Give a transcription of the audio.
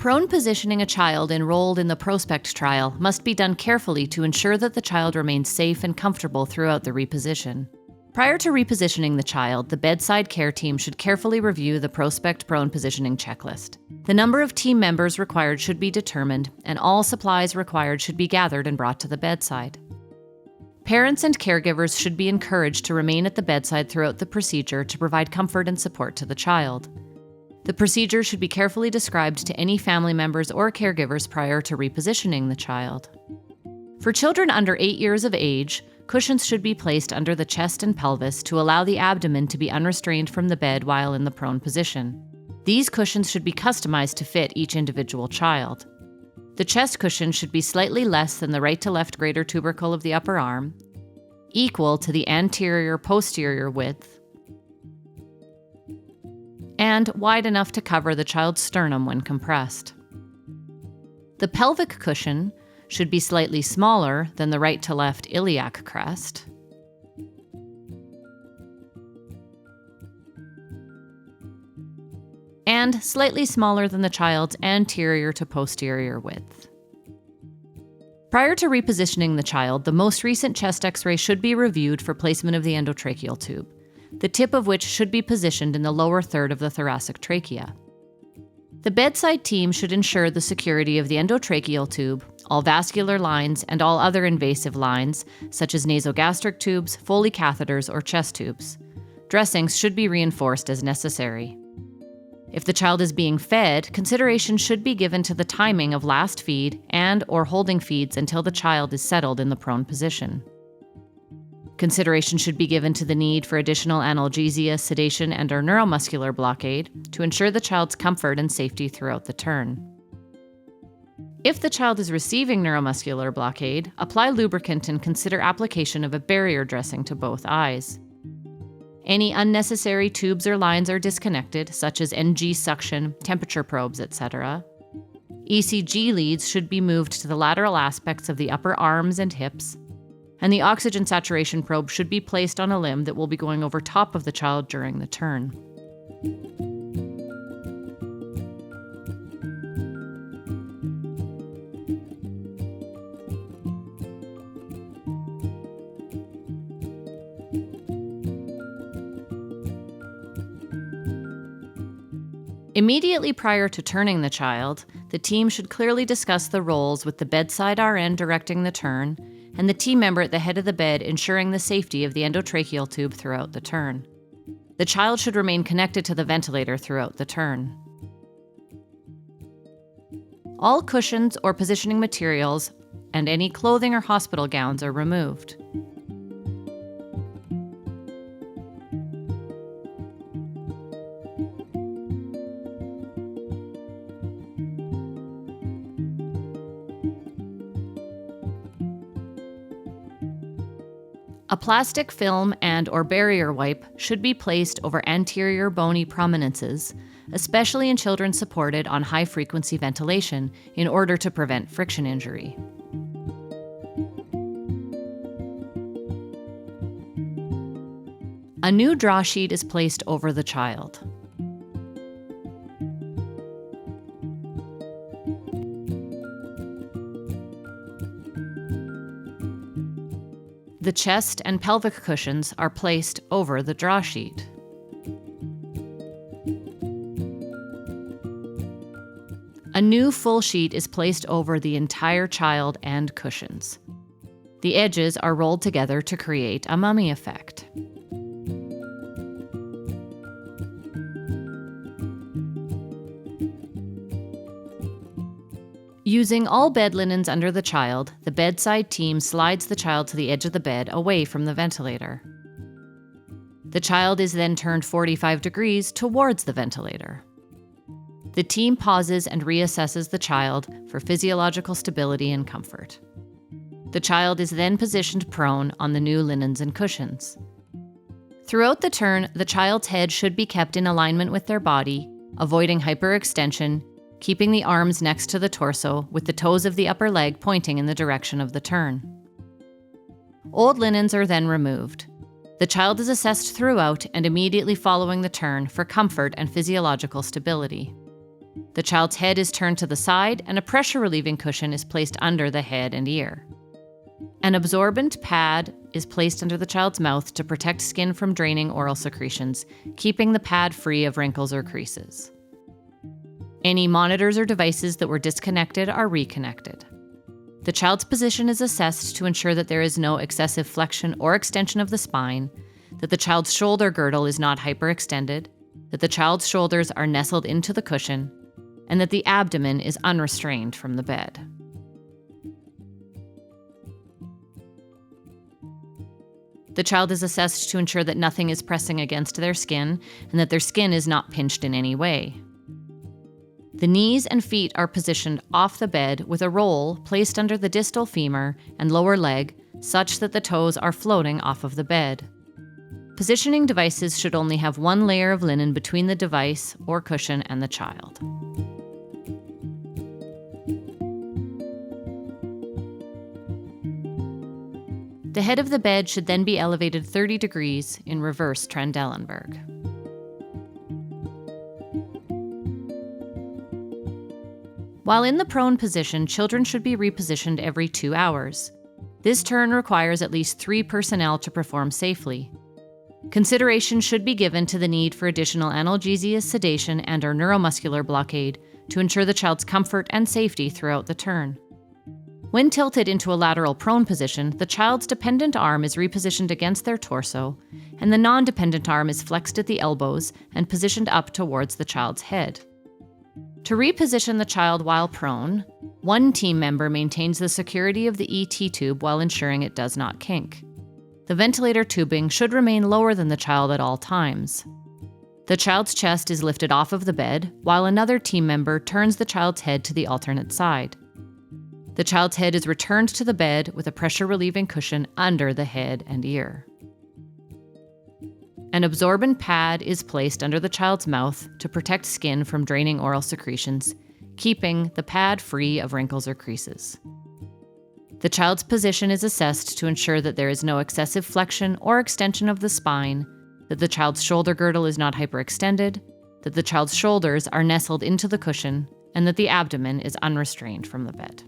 Prone positioning a child enrolled in the Prospect trial must be done carefully to ensure that the child remains safe and comfortable throughout the reposition. Prior to repositioning the child, the bedside care team should carefully review the Prospect prone positioning checklist. The number of team members required should be determined, and all supplies required should be gathered and brought to the bedside. Parents and caregivers should be encouraged to remain at the bedside throughout the procedure to provide comfort and support to the child. The procedure should be carefully described to any family members or caregivers prior to repositioning the child. For children under 8 years of age, cushions should be placed under the chest and pelvis to allow the abdomen to be unrestrained from the bed while in the prone position. These cushions should be customized to fit each individual child. The chest cushion should be slightly less than the right to left greater tubercle of the upper arm, equal to the anterior-posterior width, and wide enough to cover the child's sternum when compressed. The pelvic cushion should be slightly smaller than the right to left iliac crest, and slightly smaller than the child's anterior to posterior width. Prior to repositioning the child, the most recent chest X-ray should be reviewed for placement of the endotracheal tube, the tip of which should be positioned in the lower third of the thoracic trachea. The bedside team should ensure the security of the endotracheal tube, all vascular lines, and all other invasive lines, such as nasogastric tubes, Foley catheters, or chest tubes. Dressings should be reinforced as necessary. If the child is being fed, consideration should be given to the timing of last feed and/or holding feeds until the child is settled in the prone position. Consideration should be given to the need for additional analgesia, sedation, and/or neuromuscular blockade to ensure the child's comfort and safety throughout the turn. If the child is receiving neuromuscular blockade, apply lubricant and consider application of a barrier dressing to both eyes. Any unnecessary tubes or lines are disconnected, such as NG suction, temperature probes, etc. ECG leads should be moved to the lateral aspects of the upper arms and hips, and the oxygen saturation probe should be placed on a limb that will be going over top of the child during the turn. Immediately prior to turning the child, the team should clearly discuss the roles with the bedside RN directing the turn and the team member at the head of the bed ensuring the safety of the endotracheal tube throughout the turn. The child should remain connected to the ventilator throughout the turn. All cushions or positioning materials and any clothing or hospital gowns are removed. A plastic film and/or barrier wipe should be placed over anterior bony prominences, especially in children supported on high-frequency ventilation, in order to prevent friction injury. A new draw sheet is placed over the child. The chest and pelvic cushions are placed over the draw sheet. A new full sheet is placed over the entire child and cushions. The edges are rolled together to create a mummy effect. Using all bed linens under the child, the bedside team slides the child to the edge of the bed away from the ventilator. The child is then turned 45 degrees towards the ventilator. The team pauses and reassesses the child for physiological stability and comfort. The child is then positioned prone on the new linens and cushions. Throughout the turn, the child's head should be kept in alignment with their body, avoiding hyperextension, keeping the arms next to the torso with the toes of the upper leg pointing in the direction of the turn. Old linens are then removed. The child is assessed throughout and immediately following the turn for comfort and physiological stability. The child's head is turned to the side and a pressure-relieving cushion is placed under the head and ear. An absorbent pad is placed under the child's mouth to protect skin from draining oral secretions, keeping the pad free of wrinkles or creases. Any monitors or devices that were disconnected are reconnected. The child's position is assessed to ensure that there is no excessive flexion or extension of the spine, that the child's shoulder girdle is not hyperextended, that the child's shoulders are nestled into the cushion, and that the abdomen is unrestrained from the bed. The child is assessed to ensure that nothing is pressing against their skin and that their skin is not pinched in any way. The knees and feet are positioned off the bed with a roll placed under the distal femur and lower leg such that the toes are floating off of the bed. Positioning devices should only have one layer of linen between the device or cushion and the child. The head of the bed should then be elevated 30 degrees in reverse Trendelenburg. While in the prone position, children should be repositioned every 2 hours. This turn requires at least 3 personnel to perform safely. Consideration should be given to the need for additional analgesia, sedation, and/or neuromuscular blockade to ensure the child's comfort and safety throughout the turn. When tilted into a lateral prone position, the child's dependent arm is repositioned against their torso, and the non-dependent arm is flexed at the elbows and positioned up towards the child's head. To reposition the child while prone, one team member maintains the security of the ET tube while ensuring it does not kink. The ventilator tubing should remain lower than the child at all times. The child's chest is lifted off of the bed, while another team member turns the child's head to the alternate side. The child's head is returned to the bed with a pressure-relieving cushion under the head and ear. An absorbent pad is placed under the child's mouth to protect skin from draining oral secretions, keeping the pad free of wrinkles or creases. The child's position is assessed to ensure that there is no excessive flexion or extension of the spine, that the child's shoulder girdle is not hyperextended, that the child's shoulders are nestled into the cushion, and that the abdomen is unrestrained from the bed.